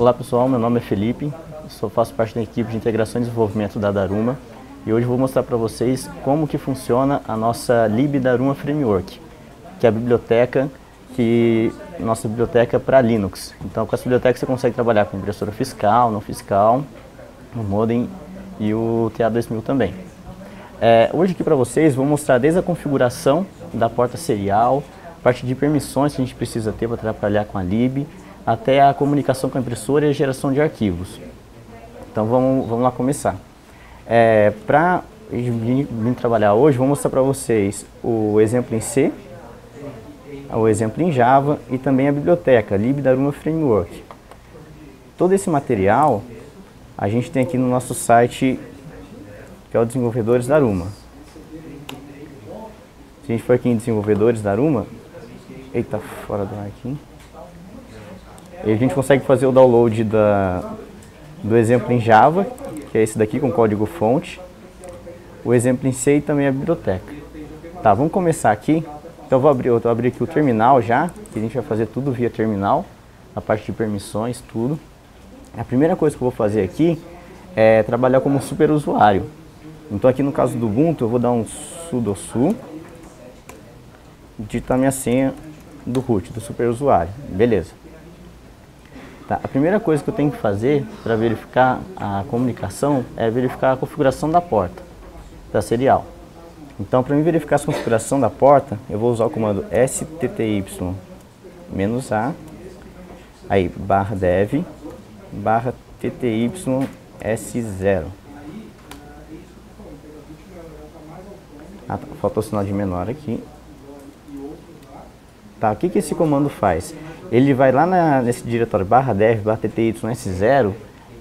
Olá pessoal, meu nome é Felipe, faço parte da equipe de integração e desenvolvimento da Daruma e hoje vou mostrar para vocês como que funciona a nossa libDaruma Framework, que é a nossa biblioteca para Linux. Então com essa biblioteca você consegue trabalhar com impressora fiscal, não fiscal, o modem e o TA2000 também. Hoje aqui para vocês vou mostrar desde a configuração da porta serial, parte de permissões que a gente precisa ter para trabalhar com a lib, até a comunicação com a impressora e a geração de arquivos. Então vamos lá começar. Para vir trabalhar hoje, vou mostrar para vocês o exemplo em C, o exemplo em Java e também a biblioteca libDaruma Framework. Todo esse material a gente tem aqui no nosso site, que é o Desenvolvedores Daruma. Se a gente for aqui em Desenvolvedores Daruma, eita, fora do ar aqui. E a gente consegue fazer o download do exemplo em Java, que é esse daqui com código fonte, o exemplo em C e também a biblioteca. Tá, vamos começar aqui. Então eu vou abrir aqui o terminal já, que a gente vai fazer tudo via terminal, a parte de permissões, tudo. A primeira coisa que eu vou fazer aqui é trabalhar como superusuário. Então aqui no caso do Ubuntu eu vou dar um sudo su, digitar minha senha do root, do superusuário, beleza. Tá, a primeira coisa que eu tenho que fazer para verificar a comunicação é verificar a configuração da porta da serial. Então, para mim verificar a configuração da porta, eu vou usar o comando stty-a, aí /dev /tty-s0. Ah, tá, faltou o sinal de menor aqui. Tá, o que esse comando faz? Ele vai lá nesse diretório /dev /tty-s0,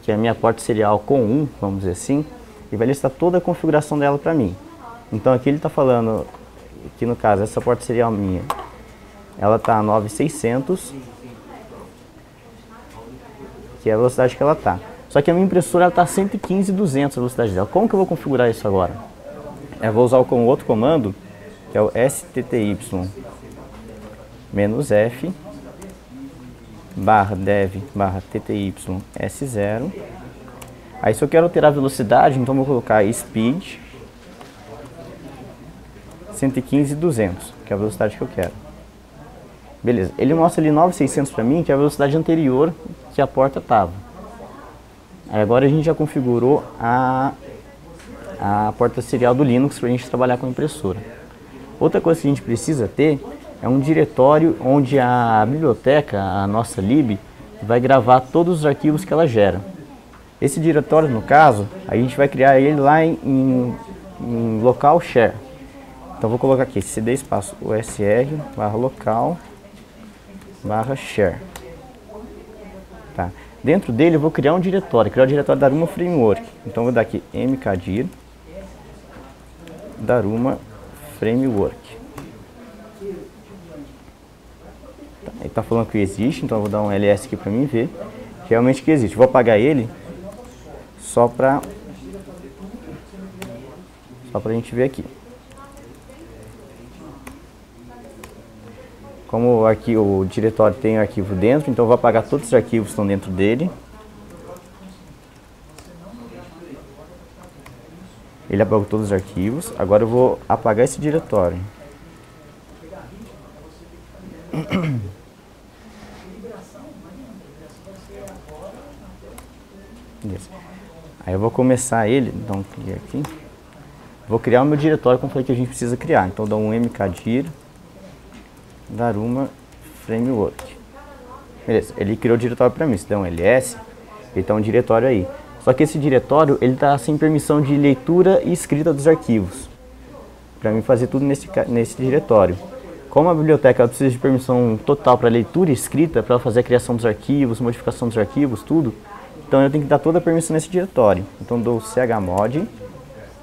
que é a minha porta serial com 1, vamos dizer assim, e vai listar toda a configuração dela para mim. Então aqui ele está falando que no caso essa porta serial minha, ela está a 9600, que é a velocidade que ela está. Só que a minha impressora está a 115.200 a velocidade dela. Como que eu vou configurar isso agora? Eu vou usar o outro comando, que é o stty-f /dev /tty-s0. Aí se eu quero alterar a velocidade, então vou colocar speed 115.200, que é a velocidade que eu quero. Beleza, ele mostra ali 9.600 para mim, que é a velocidade anterior que a porta estava. Aí agora a gente já configurou a porta serial do Linux para a gente trabalhar com a impressora. Outra coisa que a gente precisa ter é um diretório onde a biblioteca, a nossa lib, vai gravar todos os arquivos que ela gera. Esse diretório, no caso, a gente vai criar ele lá em local share. Então vou colocar aqui cd espaço usr /local /share. Tá. Dentro dele eu vou criar um diretório o diretório Daruma Framework. Então vou dar aqui mkdir Daruma Framework. Ele está falando que existe, então eu vou dar um ls aqui para mim ver realmente que existe. Vou apagar ele só para a gente ver aqui. Como o diretório tem arquivo dentro, então eu vou apagar todos os arquivos que estão dentro dele. Ele apagou todos os arquivos. Agora eu vou apagar esse diretório. Aí eu vou começar ele, dar um clique aqui. Vou criar o meu diretório como foi que a gente precisa criar. Então dá um mkdir Daruma Framework. Beleza, ele criou o diretório para mim. Se der um ls, ele está um diretório aí. Só que esse diretório ele está sem permissão de leitura e escrita dos arquivos. Para mim fazer tudo nesse diretório. Como a biblioteca precisa de permissão total para leitura e escrita, para fazer a criação dos arquivos, modificação dos arquivos, tudo, então eu tenho que dar toda a permissão nesse diretório. Então dou o chmod,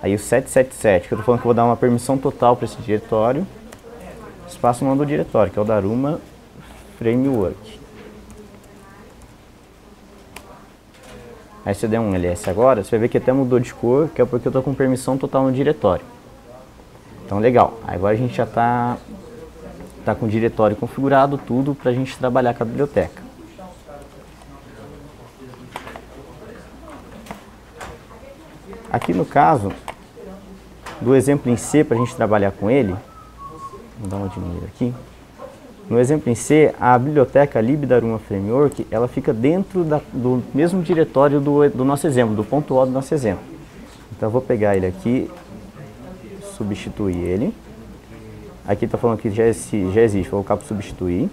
aí o 777, que eu estou falando que eu vou dar uma permissão total para esse diretório, espaço o nome do diretório, que é o Daruma Framework. Aí se eu der um ls agora, você vai ver que até mudou de cor, que é porque eu estou com permissão total no diretório. Então legal, agora a gente já está com o diretório configurado, tudo para a gente trabalhar com a biblioteca. no caso do exemplo em C, para a gente trabalhar com ele, vou dar uma diminuída aqui. No exemplo em C, a biblioteca lib.daruma framework, ela fica dentro do mesmo diretório do nosso exemplo, do ponto O do nosso exemplo. Então eu vou pegar ele aqui, substituir ele. Aqui está falando que já existe, vou colocar para substituir.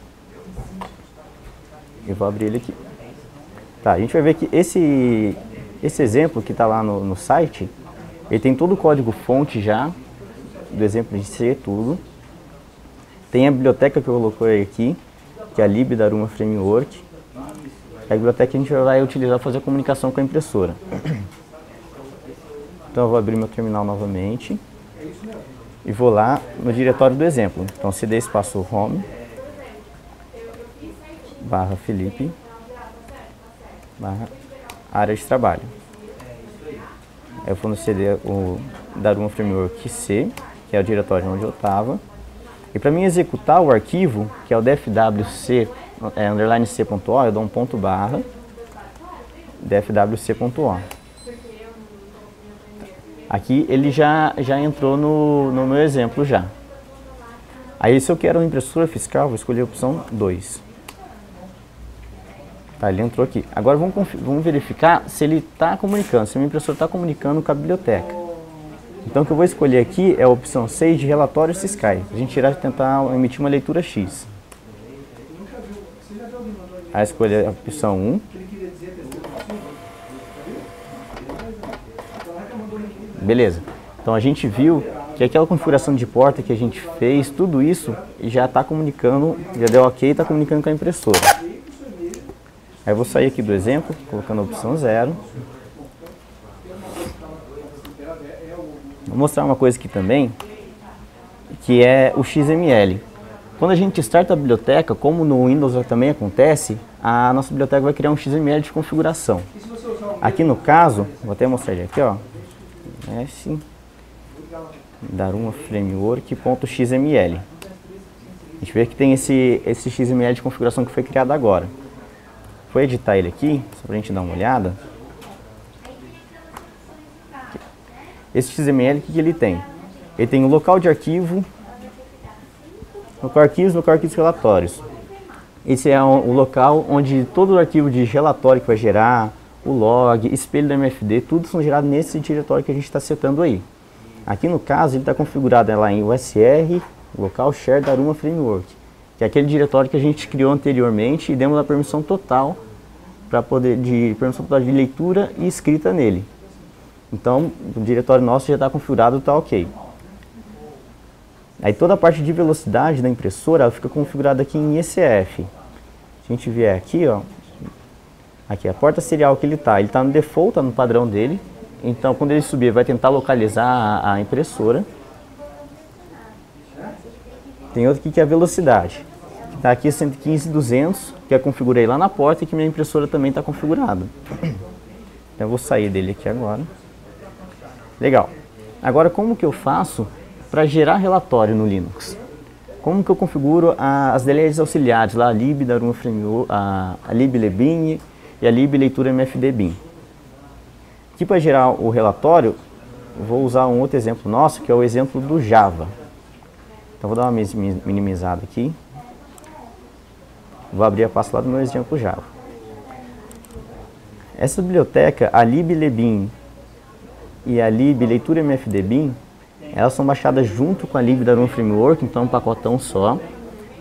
E vou abrir ele aqui. Tá, a gente vai ver que esse exemplo que está lá no site, ele tem todo o código fonte já, do exemplo de C, tudo. Tem a biblioteca que eu coloquei aqui, que é a lib.daruma framework. É a biblioteca que a gente vai utilizar para fazer a comunicação com a impressora. Então eu vou abrir meu terminal novamente. E vou lá no diretório do exemplo. Então cd espaço home, barra Felipe, barra área de trabalho. Aí eu vou no cd o Daruma Framework C, que é o diretório onde eu estava. E para mim executar o arquivo, que é o dfwc, underline c.o, eu dou um ponto barra, dfwc.o. Aqui ele já entrou no meu exemplo já. Aí se eu quero uma impressora fiscal, vou escolher a opção 2. Tá, ele entrou aqui. Agora vamos verificar se ele está comunicando, se a minha impressora está comunicando com a biblioteca. Então o que eu vou escolher aqui é a opção 6 de relatórios fiscais. A gente irá tentar emitir uma leitura X. Aí escolher a opção 1. Beleza. Então a gente viu que aquela configuração de porta que a gente fez, tudo isso já está comunicando, já deu ok, está comunicando com a impressora. Aí eu vou sair aqui do exemplo, colocando a opção 0. Vou mostrar uma coisa aqui também, que é o XML. Quando a gente starta a biblioteca, como no Windows também acontece, a nossa biblioteca vai criar um XML de configuração. Aqui no caso, vou até mostrar ele aqui, ó. Daruma framework.xml. A gente vê que tem esse XML de configuração que foi criado agora. Vou editar ele aqui, só para a gente dar uma olhada. Esse XML, o que ele tem? Ele tem o local de arquivo, local arquivos relatórios. Esse é o local onde todo o arquivo de relatório que vai gerar, o log, espelho do MFD, tudo são gerados nesse diretório que a gente está setando aí. Aqui no caso, ele está configurado lá em USR, local share Daruma Framework, que é aquele diretório que a gente criou anteriormente e demos a permissão total de leitura e escrita nele. Então, o diretório nosso já está configurado, está ok. Aí toda a parte de velocidade da impressora ela fica configurada aqui em ECF. Se a gente vier aqui, ó, aqui a porta serial que ele está no default, está no padrão dele. Então, quando ele subir, vai tentar localizar a impressora. Tem outro aqui que é a velocidade. Está aqui 115.200, que eu configurei lá na porta e que minha impressora também está configurada. Então, eu vou sair dele aqui agora. Legal. Agora, como que eu faço para gerar relatório no Linux? Como que eu configuro as DLLs auxiliares, lá a lib.daruma framework, a lib.lebin e a lib.leitura MFD-bin. Aqui para gerar o relatório, vou usar um outro exemplo nosso, que é o exemplo do Java. Então vou dar uma minimizada aqui. Vou abrir a pasta lá do meu exemplo Java. Essa biblioteca, a lib.lebin e a lib.leitura MFD-bin, elas são baixadas junto com a lib.daruma framework, então é um pacotão só.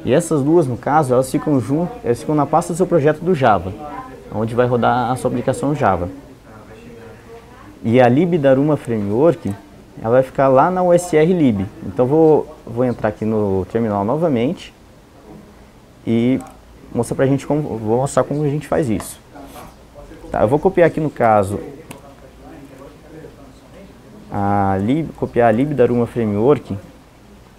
E essas duas, no caso, elas ficam na pasta do seu projeto do Java, onde vai rodar a sua aplicação Java. E a lib.daruma framework, ela vai ficar lá na USR lib. Então vou entrar aqui no terminal novamente e mostrar pra gente vou mostrar como a gente faz isso. Tá, eu vou copiar aqui no caso copiar a lib.daruma framework,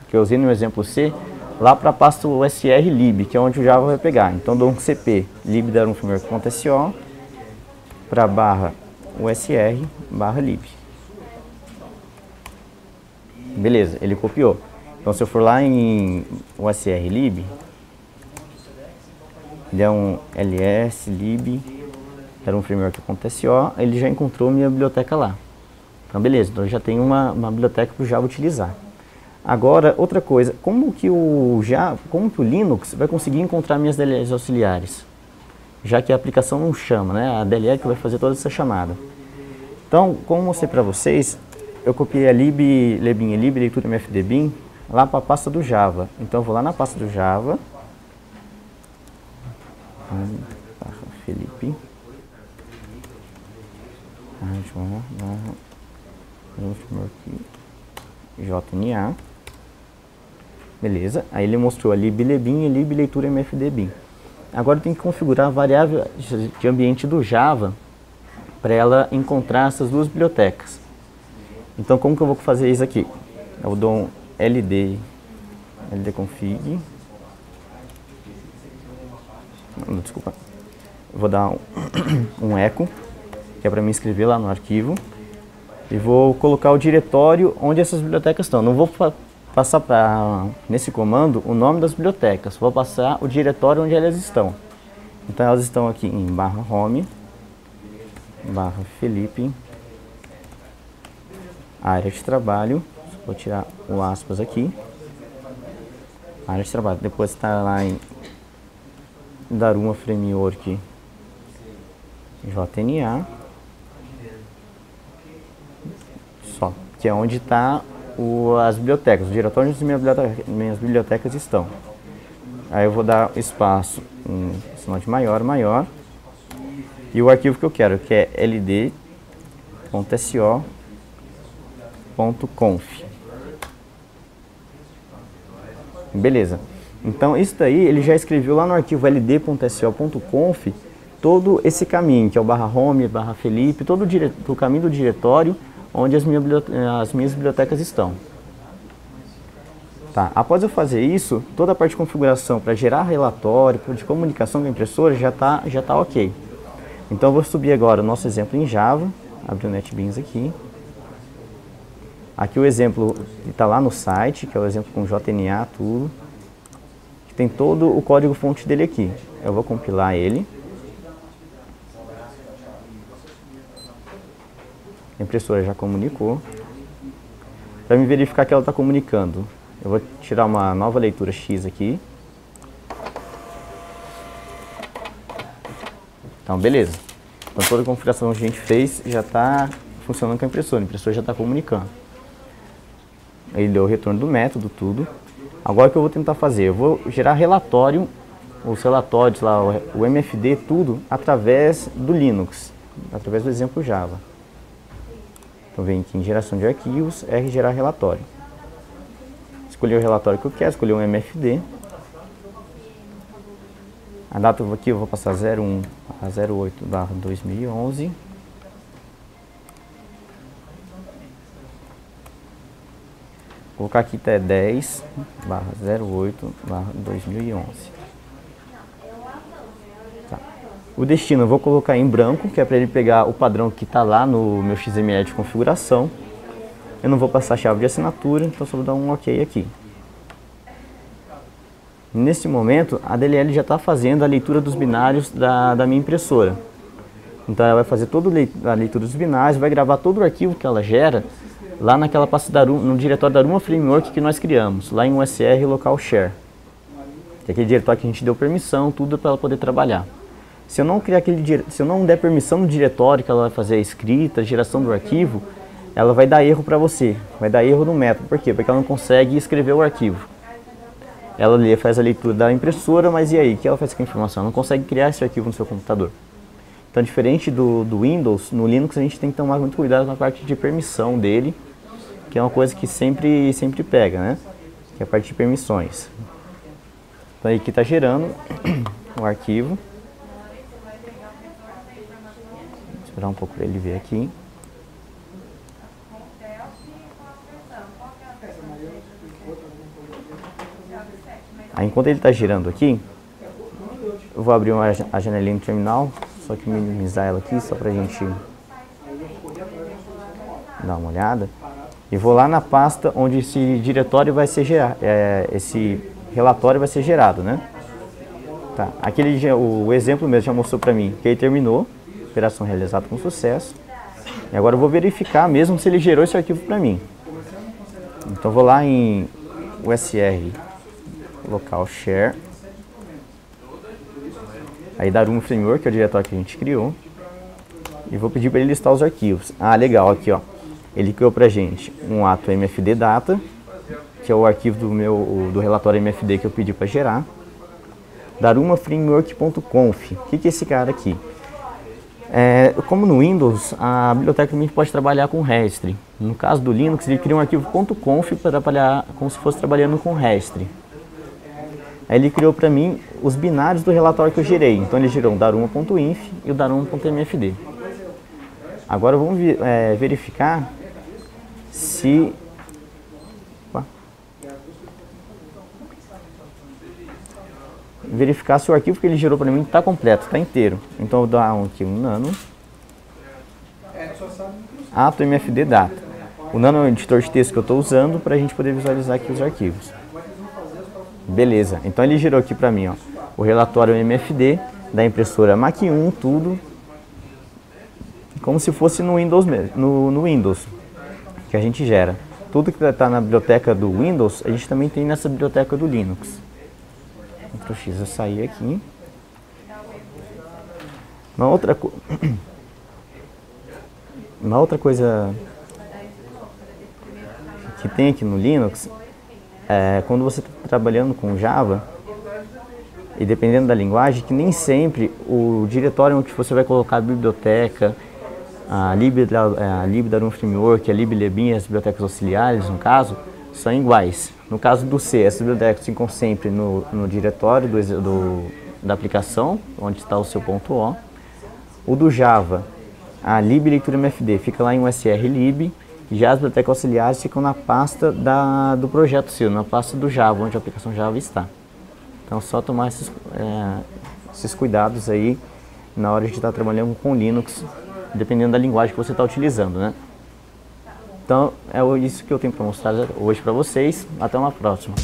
que eu usei no exemplo C, lá para a pasta USR lib, que é onde o Java vai pegar. Então dou um cp lib.daruma framework.so para barra USR barra lib. Beleza, ele copiou. Então se eu for lá em USR lib, der um ls lib daruma framework.so, ele já encontrou minha biblioteca lá. Então beleza, então eu já tenho uma biblioteca para o Java utilizar. Agora, outra coisa, como que o Linux vai conseguir encontrar minhas DLLs auxiliares? Já que a aplicação não chama, né? A DLL que vai fazer toda essa chamada. Então, como eu mostrei para vocês, eu copiei a libin leitura mfdbin lá para a pasta do Java. Então eu vou lá na pasta do Java, Felipe, JNA, beleza, aí ele mostrou a liblebin e libleitura mfdbin. Agora eu tenho que configurar a variável de ambiente do Java para ela encontrar essas duas bibliotecas. Então como que eu vou fazer isso aqui? Eu dou um ld config, desculpa, eu vou dar um echo, que é para me inscrever lá no arquivo, e vou colocar o diretório onde essas bibliotecas estão. Não vou passar nesse comando o nome das bibliotecas, vou passar o diretório onde elas estão. Então elas estão aqui em /home, /Felipe, área de trabalho, vou tirar o aspas aqui, área de trabalho, depois está lá em Daruma Framework JNA, só, que é onde está as bibliotecas, o diretório onde minhas bibliotecas estão. Aí eu vou dar espaço, sinal de maior, e o arquivo que eu quero, que é ld.so.conf. Beleza. Então isso daí ele já escreveu lá no arquivo ld.so.conf todo esse caminho, que é o /home, /Felipe, todo o caminho do diretório onde as minhas bibliotecas estão. Tá. Após eu fazer isso, toda a parte de configuração para gerar relatório, de comunicação com a impressora já tá ok. Então eu vou subir agora o nosso exemplo em Java, abrir o NetBeans aqui. Aqui o exemplo está lá no site, que é o exemplo com JNA, tudo. Que tem todo o código fonte dele aqui. Eu vou compilar ele. A impressora já comunicou. Para me verificar que ela está comunicando, eu vou tirar uma nova leitura X aqui. Então, beleza. Então, toda a configuração que a gente fez já está funcionando com a impressora já está comunicando. Ele deu o retorno do método, tudo. Agora o que eu vou tentar fazer? Eu vou gerar relatório, os relatórios lá, o MFD, tudo, através do Linux, através do exemplo Java. Então, vem aqui em geração de arquivos, gerar relatório. Escolher o relatório que eu quero, escolher um MFD. A data aqui eu vou passar 01 a 08/2011. Vou colocar aqui até 10/08/2011. Tá. O destino eu vou colocar em branco, que é para ele pegar o padrão que está lá no meu XML de configuração. Eu não vou passar a chave de assinatura, então só vou dar um OK aqui. Nesse momento, a DLL já está fazendo a leitura dos binários da minha impressora. Então ela vai fazer toda a leitura dos binários, vai gravar todo o arquivo que ela gera lá naquela pasta no diretório da Daruma Framework que nós criamos, lá em USR Local Share. Que é aquele diretório que a gente deu permissão, tudo para ela poder trabalhar. Se eu não der permissão no diretório que ela vai fazer a escrita, a geração do arquivo, ela vai dar erro para você, vai dar erro no método. Por quê? Porque ela não consegue escrever o arquivo. Ela faz a leitura da impressora, mas e aí? O que ela faz com a informação? Ela não consegue criar esse arquivo no seu computador. Então, diferente do Windows, no Linux a gente tem que tomar muito cuidado na parte de permissão dele, que é uma coisa que sempre pega, né? Que é a parte de permissões. Então, aí aqui está gerando o arquivo. Vou esperar um pouco para ele ver aqui. Aí, enquanto ele está girando aqui, eu vou abrir a janelinha do terminal, só que minimizar ela aqui, só para a gente dar uma olhada. E vou lá na pasta onde esse diretório vai ser gerado, esse relatório vai ser gerado, né? Tá. O exemplo mesmo já mostrou para mim que ele terminou, operação realizada com sucesso. E agora eu vou verificar mesmo se ele gerou esse arquivo para mim. Então vou lá em USR local share. Aí Daruma Framework, que é o diretório que a gente criou. E vou pedir para ele listar os arquivos. Ah, legal, aqui ó. Ele criou pra gente um ato MFD data, que é o arquivo do relatório MFD que eu pedi para gerar. darumaframework.conf. O que é esse cara aqui? Como no Windows, a biblioteca também pode trabalhar com REST. No caso do Linux, ele cria um arquivo .conf para trabalhar como se fosse trabalhando com REST. Aí ele criou para mim os binários do relatório que eu gerei. Então ele gerou o daruma.inf e o daruma.mfd. Agora vamos verificar se... verificar se o arquivo que ele gerou para mim está completo, está inteiro. Então eu vou dar aqui um nano ato mfd data. O nano é o editor de texto que eu estou usando para a gente poder visualizar aqui os arquivos. Beleza, então ele gerou aqui para mim ó, o relatório MFD da impressora Mac 1, tudo como se fosse no Windows mesmo, no Windows que a gente gera. Tudo que está na biblioteca do Windows, a gente também tem nessa biblioteca do Linux. Ctrl X, eu saí aqui. Uma outra coisa que tem aqui no Linux quando você está trabalhando com Java, e dependendo da linguagem, que nem sempre o diretório onde você vai colocar a biblioteca, a lib Daruma Framework, a liblebin e as bibliotecas auxiliares, no caso, são iguais. No caso do C, essas bibliotecas ficam sempre no diretório da aplicação, onde está o seu ponto .o. O do Java, a lib leitura mfd, fica lá em usr lib. Já as bibliotecas auxiliares ficam na pasta do projeto seu, na pasta do Java, onde a aplicação Java está. Então só tomar esses cuidados aí na hora de estar trabalhando com Linux, dependendo da linguagem que você está utilizando, né? Então é isso que eu tenho para mostrar hoje para vocês. Até uma próxima.